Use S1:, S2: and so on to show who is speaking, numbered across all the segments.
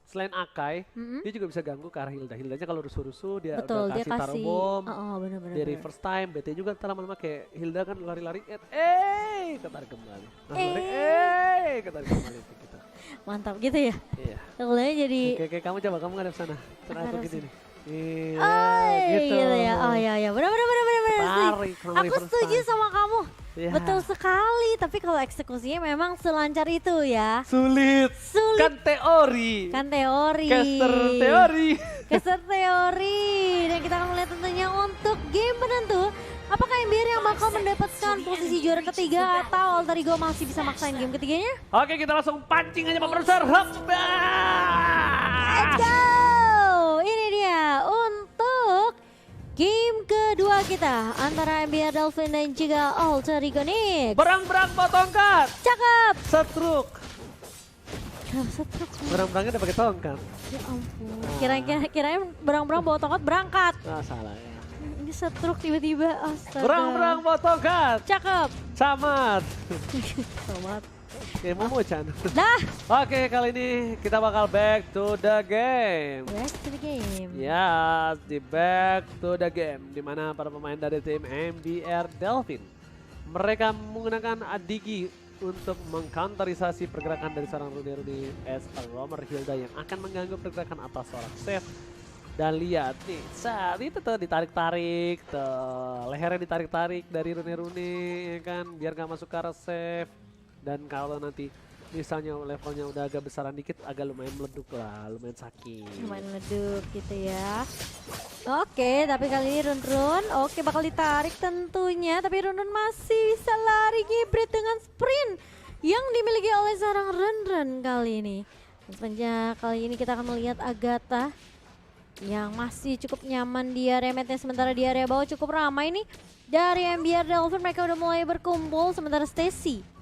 S1: selain Akai, dia juga bisa ganggu ke arah Hilda. Hildanya kalau rusuh-rusuh dia
S2: Betul,
S1: udah
S2: dia
S1: kasih taruh
S2: kasih.
S1: bom.
S2: Oh, bener-bener.
S1: Dari first time, BT juga ntar lama-lama kayak Hilda kan lari-lari, ketarik kembali. Nah, lari, ketarik kembali kayak gitu.
S2: Mantap gitu ya.
S1: Iya.
S2: Mulai jadi.
S1: Kayak kamu coba, kamu ngadep sana. Terus aku
S2: Ngadep
S1: gini
S2: sana.
S1: nih. Iya,
S2: Oh
S1: gitu.
S2: gitu ya. Oh iya ya. Benar benar benar benar benar.
S1: Tarik sama
S2: Aku
S1: first
S2: setuju
S1: time.
S2: sama kamu.
S1: Iya.
S2: Betul sekali. Tapi kalau eksekusinya memang selancar itu ya.
S1: Sulit.
S2: Sulit.
S1: Kan teori.
S2: Kan teori.
S1: Caster teori.
S2: Caster teori. Dan kita akan melihat tentunya untuk game penentu. Apakah MBR yang bakal mendapatkan posisi juara ketiga atau Alter Ego masih bisa maksain game ketiganya?
S1: Oke, kita langsung pancing aja Pak Produser. Hoppa!
S2: Let's go! Ini dia untuk game kedua kita antara MBR Dolphin dan juga Alter Ego Nix.
S1: Berang-berang bawa tongkat.
S2: Cakep!
S1: Setruk.
S2: Setruk.
S1: Berang-berangnya udah pakai tongkat.
S2: Ya ampun. Kirain berang-berang bawa tongkat berangkat.
S1: Ah, salah ya.
S2: Ini setruk tiba-tiba. Astaga.
S1: Berang-berang bawa tongkat.
S2: Cakep.
S1: Camat.
S2: Selamat.
S1: Kayak mau Chan.
S2: Dah.
S1: Oke, kali ini kita bakal back to the game.
S2: Back to the game.
S1: Ya, di back to the game. Dimana para pemain dari tim MBR Delphin. Mereka menggunakan Adigi untuk mengcounterisasi pergerakan dari seorang Rune S. Romer Hilda yang akan mengganggu pergerakan atas seorang Seth. Dan lihat nih, saat itu tuh ditarik-tarik, tuh lehernya ditarik-tarik dari Rune ya kan, biar gak masuk ke arah Seth. Dan kalau nanti misalnya levelnya udah agak besaran dikit, agak lumayan meleduk lah, lumayan sakit.
S2: Lumayan meleduk gitu ya. Oke, tapi kali ini Run oke bakal ditarik tentunya. Tapi Run masih bisa lari hybrid dengan sprint yang dimiliki oleh seorang Run kali ini. Sebenarnya kali ini kita akan melihat Agatha yang masih cukup nyaman di area mednya, sementara di area bawah cukup ramai nih. Dari MBR Delphin mereka udah mulai berkumpul, sementara Stacy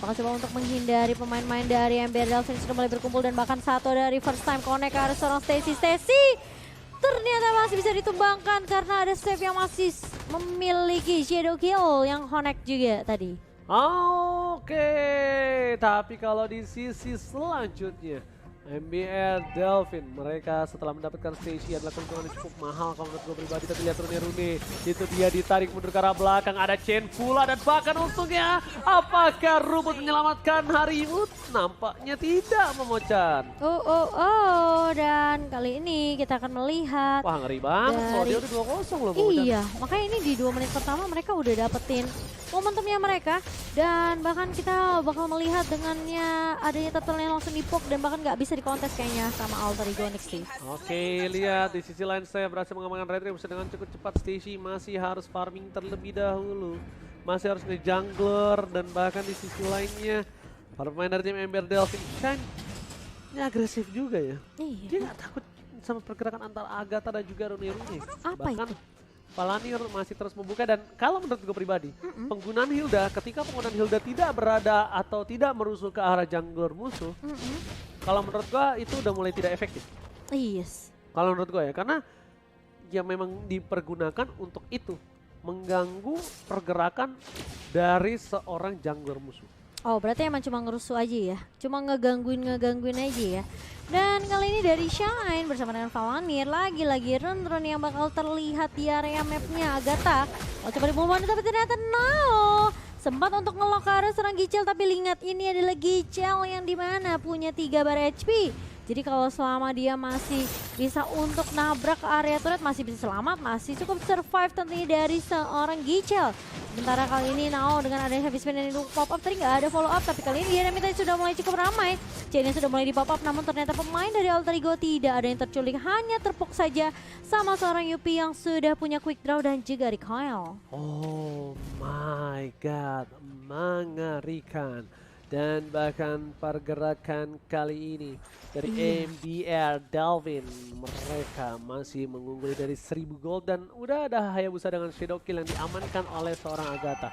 S2: bakal coba untuk menghindari pemain-pemain dari MBR Delphin sudah mulai berkumpul. Dan bahkan satu dari first time connect ke arah seorang Stacy ternyata masih bisa ditumbangkan karena ada Steph yang masih memiliki shadow kill yang connect juga tadi.
S1: Oke, tapi kalau di sisi selanjutnya MBR Delphin, mereka setelah mendapatkan stage adalah keuntungan yang cukup mahal kalau menurut gue pribadi. Tapi lihat Rune, itu dia ditarik mundur ke arah belakang, ada chain pula dan bahkan untungnya apakah Rubut menyelamatkan Harimut? Nampaknya tidak, Momocan.
S2: Dan kali ini kita akan melihat.
S1: Wah, ngeri banget, soalnya dia udah 2-0 loh Momocan.
S2: Iya, makanya ini di 2 menit pertama mereka udah dapetin momentumnya mereka. Dan bahkan kita bakal melihat dengannya adanya turtle yang langsung dipok dan bahkan nggak bisa dikontes kayaknya sama Alter Ego NXT.
S1: Oke, lihat di sisi lain saya berhasil mengamankan Retribution dengan cukup cepat. Stacy masih harus farming terlebih dahulu. Masih harus nge-jungler dan bahkan di sisi lainnya para pemain dari tim MBR Delphin Shine ini agresif juga ya.
S2: Iya.
S1: Dia nggak takut sama pergerakan antara Agatha dan juga Rune.
S2: Apa
S1: Bahkan
S2: itu?
S1: Palanir masih terus membuka dan kalau menurut gue pribadi, penggunaan Hilda ketika penggunaan Hilda tidak berada atau tidak merusuh ke arah jungler musuh, kalau menurut gue itu udah mulai tidak efektif.
S2: Yes.
S1: Kalau menurut gue ya, karena ya memang dipergunakan untuk itu, mengganggu pergerakan dari seorang jungler musuh.
S2: Oh, berarti emang cuma ngerusuh aja ya? Cuma ngegangguin aja ya? Dan kali ini dari Shine bersama dengan Valanir, lagi-lagi Run yang bakal terlihat di area mapnya Agatha. Oh, coba dibulban tapi ternyata no! Sempat untuk ngelok ke arah serang Gichel, tapi ingat ini adalah Gichel yang dimana punya 3 bar HP. Jadi kalau selama dia masih bisa untuk nabrak ke area turret, masih bisa selamat, masih cukup survive tentunya dari seorang Gichel. Sementara kali ini Nao dengan adanya heavy spin dan pop up, tadi nggak ada follow up, tapi kali ini dia tadi sudah mulai cukup ramai. Chainnya sudah mulai di pop up, namun ternyata pemain dari Alter Ego tidak ada yang terculik, hanya terpuk saja sama seorang Yupi yang sudah punya quick draw dan juga recoil.
S1: Oh my god, mengerikan. Dan bahkan pergerakan kali ini dari MBR Delphin, mereka masih mengungguli dari 1000 gold dan udah ada Hayabusa dengan Shadow Kill yang diamankan oleh seorang Agatha.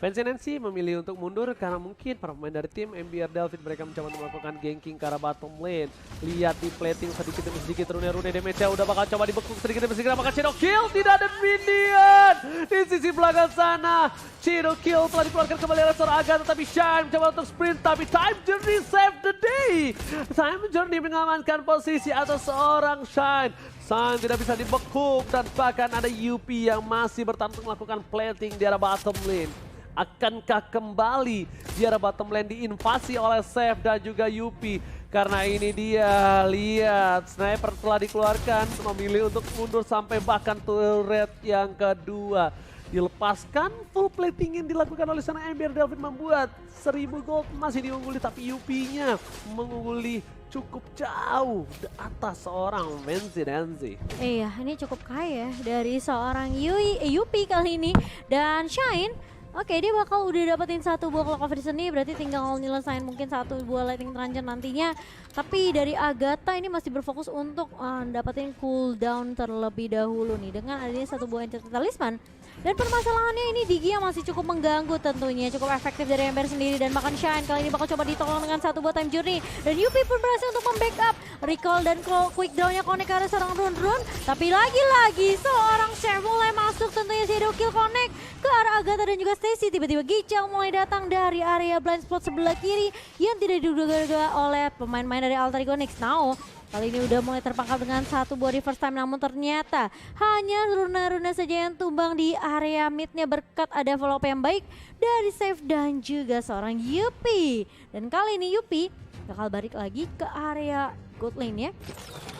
S1: Fancy memilih untuk mundur karena mungkin para pemain dari tim MBR Delvin mereka mencoba untuk melakukan ganking ke arah bottom lane. Lihat di plating sedikit demi sedikit Rune damage-nya udah bakal coba dibekuk sedikit demi sedikit, bakal Shadow Kill, tidak ada minion di sisi belakang sana. Shadow Kill telah dikeluarkan kembali oleh seorang Agatha, tapi Shine mencoba untuk sprint, tapi Time Journey save the day. Time Journey mengamankan posisi atas seorang Shine. Shine tidak bisa dibekuk dan bahkan ada Yupi yang masih bertahan untuk melakukan plating di arah bottom lane. Akankah kembali di arah bottom lane diinvasi oleh Seth dan juga Yupi? Karena ini dia, lihat sniper telah dikeluarkan, memilih untuk mundur sampai bahkan turret yang kedua dilepaskan. Full plating yang dilakukan oleh sana MBR Delvin membuat 1000 gold masih diungguli, tapi Yupi-nya mengungguli cukup jauh di atas seorang Fancy.
S2: Iya, ini cukup kaya dari seorang Yupi kali ini. Dan Shine, oke, dia bakal udah dapetin satu buah clock of Destiny, berarti tinggal nyelesain mungkin satu buah lightning tranchen nantinya. Tapi dari Agatha ini masih berfokus untuk dapetin cooldown terlebih dahulu nih dengan adanya satu buah Enchanted Talisman. Dan permasalahannya ini Digi yang masih cukup mengganggu tentunya, cukup efektif dari Ember sendiri, dan bahkan Shine kali ini bakal coba ditolong dengan satu buah Time Journey. Dan Yupi pun berhasil untuk membackup recall dan quick down-nya connect ke arah seorang Run. Tapi lagi-lagi seorang Chef mulai masuk, tentunya Shadow Kill connect ke arah Agatha dan juga Stacy. Tiba-tiba Gichel mulai datang dari area blind spot sebelah kiri yang tidak diduga-duga oleh pemain-pemain dari Alterigonix. Now kali ini udah mulai terpangkap dengan satu buah reverse time, namun ternyata hanya runa-runa saja yang tumbang di area midnya berkat ada follow up yang baik dari Seth dan juga seorang Yupi. Dan kali ini Yupi bakal balik lagi ke area gold lane ya,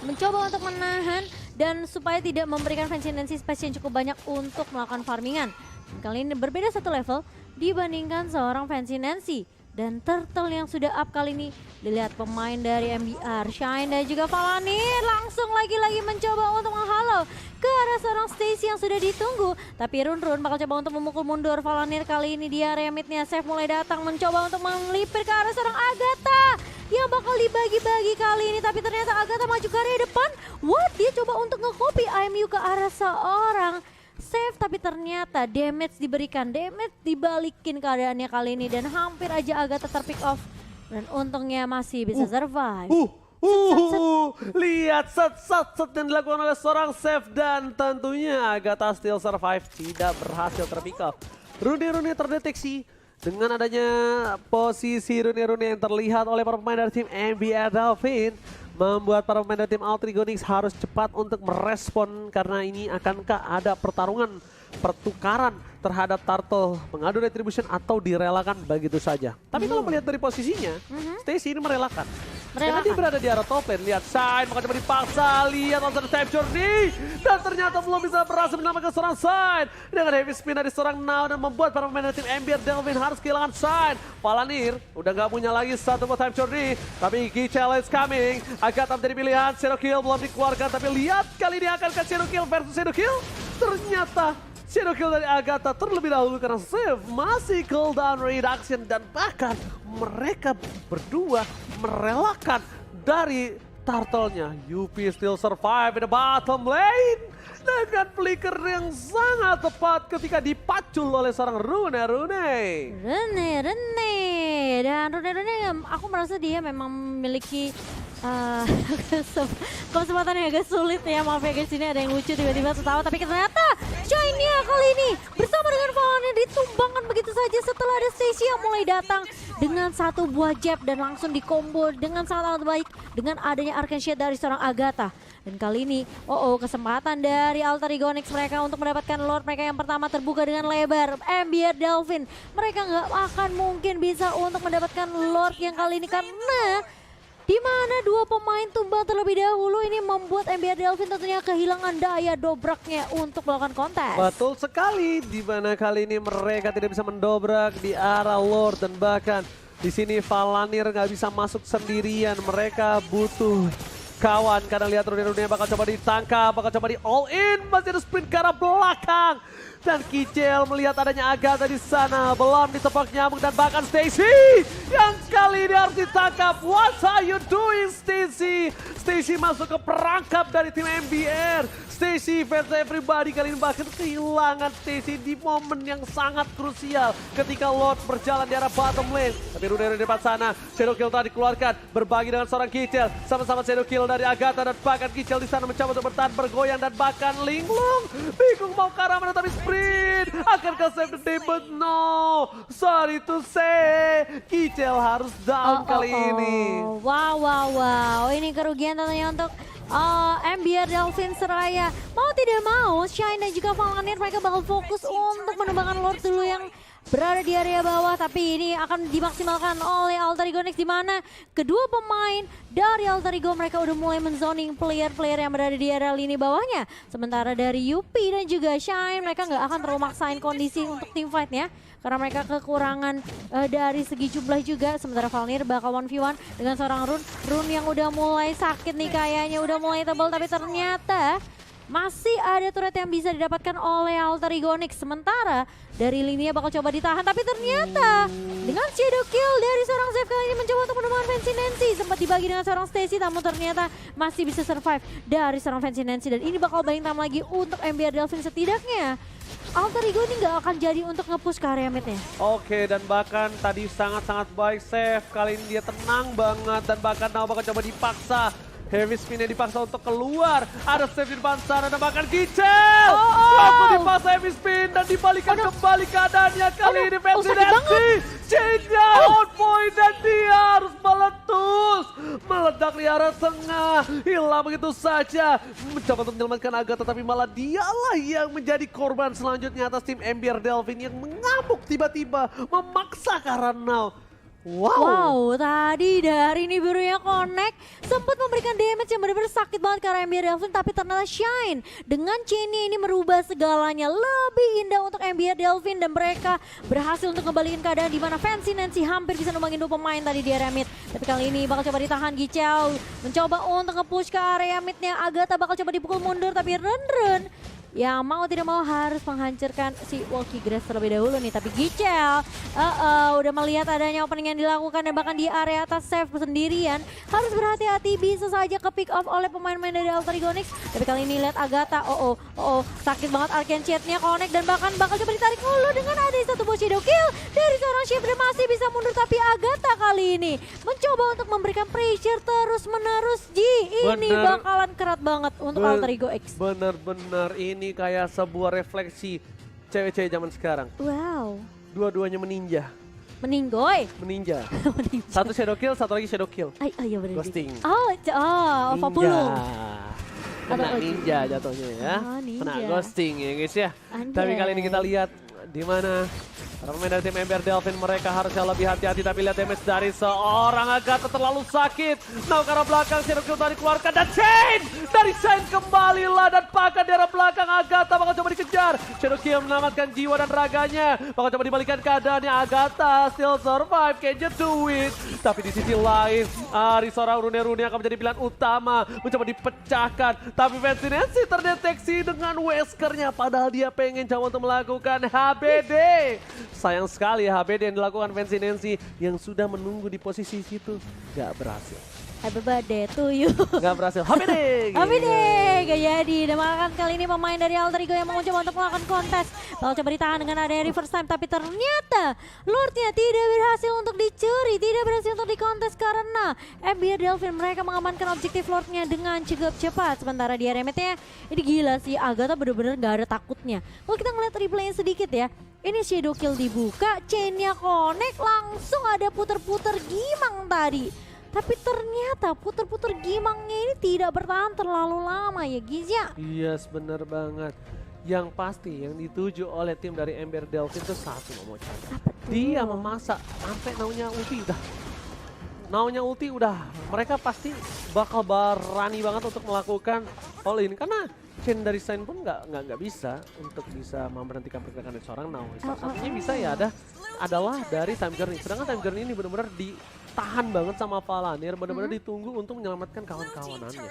S2: mencoba untuk menahan dan supaya tidak memberikan Fancy space yang cukup banyak untuk melakukan farmingan. Dan kali ini berbeda satu level dibandingkan seorang Fancy dan Turtle yang sudah up kali ini. Dilihat pemain dari MBR, Shine dan juga Falanir langsung lagi-lagi mencoba untuk menghalau ke arah seorang Stacy yang sudah ditunggu. Tapi Run bakal coba untuk memukul mundur Falanir kali ini di area midnya. Seth mulai datang mencoba untuk melipir ke arah seorang Agatha yang bakal dibagi-bagi kali ini. Tapi ternyata Agatha maju ke area depan. What? Dia coba untuk nge-copy IMU ke arah seorang Save, tapi ternyata damage dibalikin keadaannya kali ini dan hampir aja Agatha terpick off dan untungnya masih bisa survive.
S1: Lihat set yang dilakukan oleh seorang Seth dan tentunya Agatha still survive, tidak berhasil terpick off. Rune terdeteksi dengan adanya posisi rune yang terlihat oleh para pemain dari tim MBR Delvin, membuat para pemain dari tim Alterigonix harus cepat untuk merespon karena ini akankah ada pertukaran terhadap Turtle, mengadu retribution atau direlakan begitu saja. Tapi kalau melihat dari posisinya, Stacy ini merelakan. Karena dia berada di arah top lane. Lihat Shine, maka coba dipaksa. Lihat langsung Time Journey. Dan ternyata belum bisa berhasil menyelamatkan seorang Shine. Dengan heavy spin dari seorang Now dan membuat para pemain dari tim MBR Delvin harus kehilangan Shine. Falanir udah gak punya lagi satu buat Time Journey. Tapi Gichel is coming. Agatha menjadi pilihan. Shadow Kill belum dikeluarkan. Tapi lihat kali ini akankah Shadow Kill versus Shadow Kill. Ternyata Shadow Kill dari Agatha terlebih dahulu karena Save masih cooldown reduction dan bahkan mereka berdua merelakan dari Turtle-nya. Yupi still survive in the bottom lane dengan flicker yang sangat tepat ketika dipacul oleh seorang Rune.
S2: Dan Rune aku merasa dia memang memiliki kesempatan yang agak sulit ya, maaf ya guys, ini ada yang lucu tiba-tiba tertawa, tapi ternyata Shine-nya kali ini bersama dengan Falanir ditumbangkan begitu saja setelah ada Stacy yang mulai datang dengan satu buah jab dan langsung dikombo dengan sangat baik dengan adanya Arcane Shade dari seorang Agatha. Dan kali ini, kesempatan dari Alterigonix mereka untuk mendapatkan Lord mereka yang pertama terbuka dengan lebar. MBR Delvin, mereka nggak akan mungkin bisa untuk mendapatkan Lord yang kali ini karena di mana dua pemain tumbang terlebih dahulu ini membuat MBR Delvin tentunya kehilangan daya dobraknya untuk melakukan kontes.
S1: Betul sekali, di mana kali ini mereka tidak bisa mendobrak di arah Lord dan bahkan di sini Falanir nggak bisa masuk sendirian. Mereka butuh kawan. Karena lihat Runia bakal coba ditangkap, bakal coba di all in, masih ada sprint ke arah belakang. Dan Kicel melihat adanya Agatha di sana, belum ditebak nyamuk dan bahkan Stacy yang kali ini harus ditangkap. What are you doing, Stacy? Stacy masuk ke perangkap dari tim MBR. Stacy fans everybody kali ini bahkan kehilangan Stacy di momen yang sangat krusial ketika Lord berjalan di arah bottom lane. Tapi Runia di depan sana, Shadow Kill tadi dikeluarkan, berbagi dengan seorang Kicel, sama-sama Shadow Kill dari Agatha dan bahkan Kicel di sana mencoba untuk bertahan, bergoyang dan bahkan Linglung bingung mau ke arah mana tapi sprint akan ke save the day but no, sorry to say, Kicel harus down kali ini.
S2: Wow, ini kerugian tentunya untuk MBR Delfin Seraya. Mau tidak mau, Shine dan juga Valnir mereka bakal fokus untuk menumbangkan Lord dulu yang berada di area bawah, tapi ini akan dimaksimalkan oleh Alter Ego Next, di mana kedua pemain dari Alter Ego mereka udah mulai menzoning player-player yang berada di area lini bawahnya. Sementara dari Yupi dan juga Shine mereka nggak akan terlalu maksain kondisi untuk team fight-nya, karena mereka kekurangan dari segi jumlah juga. Sementara Valnir bakal 1v1 dengan seorang Rune yang udah mulai sakit nih kayaknya, udah mulai tebal, tapi ternyata masih ada turret yang bisa didapatkan oleh Alter Ego Next. Sementara dari lininya bakal coba ditahan, tapi ternyata dengan shadow kill dari seorang Zev kali ini mencoba untuk menemukan Fancy Nancy. Sempat dibagi dengan seorang Stacy, namun ternyata masih bisa survive dari seorang Fancy Nancy. Dan ini bakal buying time lagi untuk MBR Delfin. Setidaknya Alter Ego ini nggak akan jadi untuk nge-push ke area mid-nya.
S1: Oke, dan bahkan tadi sangat-sangat baik Zev. Kali ini dia tenang banget dan bahkan Nao bakal coba dipaksa. Heavy spinnya dipaksa untuk keluar. Ada save di depan sana dan bahkan Kicel. Langsung dipaksa heavy spin dan dibalikan kembali keadaannya. Kali ini Fancy Nancy. Chainnya on point dan dia harus meletus. Meledak di arah tengah. Hilang begitu saja. Mencoba untuk menyelamatkan Agatha, tapi malah dialah yang menjadi korban selanjutnya atas tim MBR Delfin yang mengamuk tiba-tiba memaksa karena Now.
S2: Wow, tadi dari ini birunya Connect sempat memberikan damage yang benar-benar sakit banget ke arah MBR Delfin, tapi ternyata Shine dengan chainnya ini merubah segalanya. Lebih indah untuk MBR Delfin dan mereka berhasil untuk kembaliin keadaan di mana Fancy Nancy hampir bisa numbangin 2 pemain tadi di area mid. Tapi kali ini bakal coba ditahan Kicel, mencoba untuk nge-push ke area midnya. Agatha bakal coba dipukul mundur, tapi Run yang mau tidak mau harus menghancurkan si Walkie Grass terlebih dahulu nih. Tapi Kicel udah melihat adanya opening yang dilakukan dan bahkan di area atas save sendirian. Harus berhati-hati, bisa saja ke pick off oleh pemain-pemain dari Alter Ego Next. Tapi kali ini lihat Agatha, sakit banget Arcane Chat-nya Connect dan bahkan bakal coba ditarik dulu dengan ada satu buah shadow kill dari seorang Shift dan masih bisa mundur. Tapi Agatha kali ini mencoba untuk memberikan pressure terus menerus. Ini bakalan kerat banget untuk Alter Ego X.
S1: Bener-bener ini kayak sebuah refleksi cewek-cewek zaman sekarang.
S2: Wow.
S1: Dua-duanya meninja.
S2: Meninja.
S1: Meninja. Satu shadow kill, satu lagi shadow kill.
S2: Iya bener.
S1: Ghosting.
S2: Populum.
S1: Kena ninja jatuhnya ya. Kena ghosting ya guys ya. Tapi kali ini kita lihat di mana para pemain dari tim MBR Delfin mereka harusnya lebih hati-hati, tapi lihat damage dari seorang Agatha terlalu sakit. Now ke arah belakang, shadow kill tadi keluarkan dan Chain dari Shine kembalilah dan pakai di arah belakang. Agatha bakal coba dikejar. Shadow kill menyelamatkan jiwa dan raganya. Bakal coba dibalikan keadaannya. Agatha still survive, can you do it? Tapi di sisi lain, Ari seorang Rune akan menjadi pilihan utama. Mencoba dipecahkan, tapi Fancy Nancy terdeteksi dengan Weskernya. Padahal dia pengen coba untuk melakukan HBD. Sayang sekali HBD yang dilakukan Fancy Nancy yang sudah menunggu di posisi situ. Gak berhasil.
S2: Happy birthday to you.
S1: Gak berhasil. HBD.
S2: HBD. Gak jadi. Dan makan kali ini pemain dari Alter Ego yang mencoba untuk melakukan kontes. Bakal coba ditahan dengan adanya reverse time. Tapi ternyata Lordnya tidak berhasil untuk dicuri. Tidak berhasil untuk dikontes karena MBR Delfin mereka mengamankan objektif Lordnya dengan cukup cepat. Sementara di area mid-nya ini gila sih. Agatha bener-bener gak ada takutnya. Kalau kita ngeliat replaynya sedikit ya. Ini shadow kill dibuka, chainnya connect, langsung ada puter-puter gimang tadi. Tapi ternyata puter-puter gimangnya ini tidak bertahan terlalu lama ya Gizya.
S1: Yes, bener banget. Yang pasti yang dituju oleh tim dari MBR Delfin itu satu Momocha. Dia memasak sampai naunya ulti udah. Naunya ulti udah. Mereka pasti bakal berani banget untuk melakukan all in karena chain dari Shine pun nggak bisa untuk bisa memberhentikan pergerakan dari seorang Now. Salah satunya bisa ya adalah dari Time Journey. Sedangkan Time Journey ini benar-benar ditahan banget sama Valanir, benar-benar ditunggu untuk menyelamatkan kawan-kawanannya.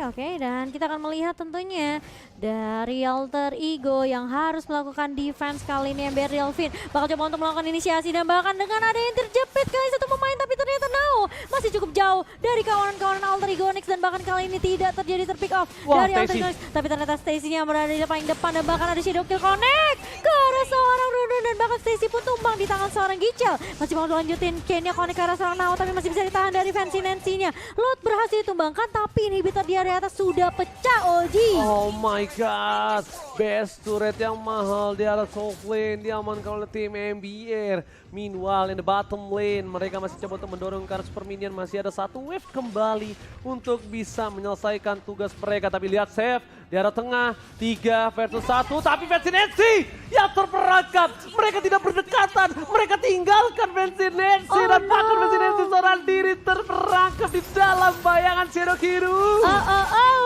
S2: Oke, dan kita akan melihat tentunya dari Alter Ego yang harus melakukan defense kali ini MBR Delvin bakal coba untuk melakukan inisiasi dan bahkan dengan ada yang terjepit kali satu pemain, tapi ternyata Nao masih cukup jauh dari kawanan-kawanan Alter Ego Onyx dan bahkan kali ini tidak terjadi terpick off dari Alter Ego Onyx, tapi ternyata Stacy-nya berada di paling depan dan bahkan ada Shadow Kill connect ke arah seorang Rundun dan bahkan Stacy pun tumbang di tangan seorang Gichel. Masih mau dilanjutin, Kenya connect ke arah seorang Nao tapi masih bisa ditahan dari Fancy Nancy-nya. Lot berhasil ditumbangkan tapi inhibitor di area atas sudah pecah, Oji.
S1: Oh my god, best turret yang mahal di arah top lane diamankan oleh tim MBR. Meanwhile in the bottom lane mereka masih coba untuk mendorong ke arah super minion, masih ada satu wave kembali untuk bisa menyelesaikan tugas mereka. Tapi lihat save di arah tengah 3 versus 1, tapi Fancy yang terperangkap. Mereka tidak berdekatan, mereka tinggalkan Fancy dan bahkan Fancy seorang diri terperangkap di dalam bayangan Shirokiru.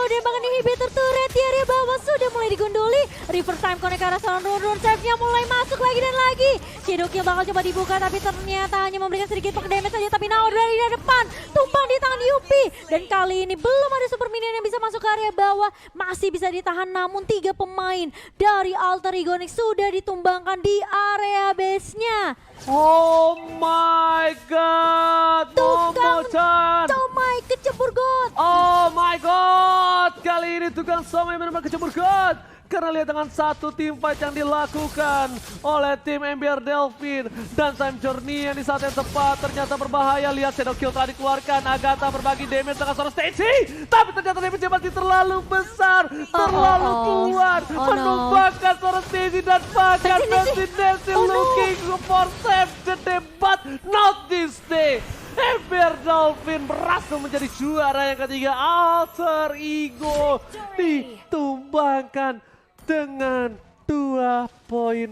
S2: Dia bahkan inhibitor turret di area bawah sudah mulai digunduli. River time connect ke arah seorang Rundun, save-nya mulai masuk lagi dan lagi. Shadow Kill bakal coba dibuka tapi ternyata hanya memberikan sedikit poke damage saja, tapi Nao dari depan tumpang di tangan Yupi dan kali ini belum ada super minion yang bisa masuk ke area bawah, masih bisa ditahan namun 3 pemain dari Alter Ego Onyx sudah ditumbangkan di area base-nya.
S1: Oh my god, Momo-chan.
S2: Somai kecebur god.
S1: Oh my god, kali ini tukang Somai benar-benar kecebur god. Karena lihat dengan satu team fight yang dilakukan oleh tim MBR Delvin dan Time Journey yang di saat yang tepat ternyata berbahaya. Lihat Shadow Kill telah dikeluarkan, Agatha berbagi damage dengan seorang Stacy, tapi ternyata damage masih terlalu besar, terlalu kuat, menumbangkan seorang Stacy dan bahkan Fancy looking for save the but not this day. MBR Delvin berhasil menjadi juara yang ketiga. Alter Ego ditumbangkan dengan 2 poin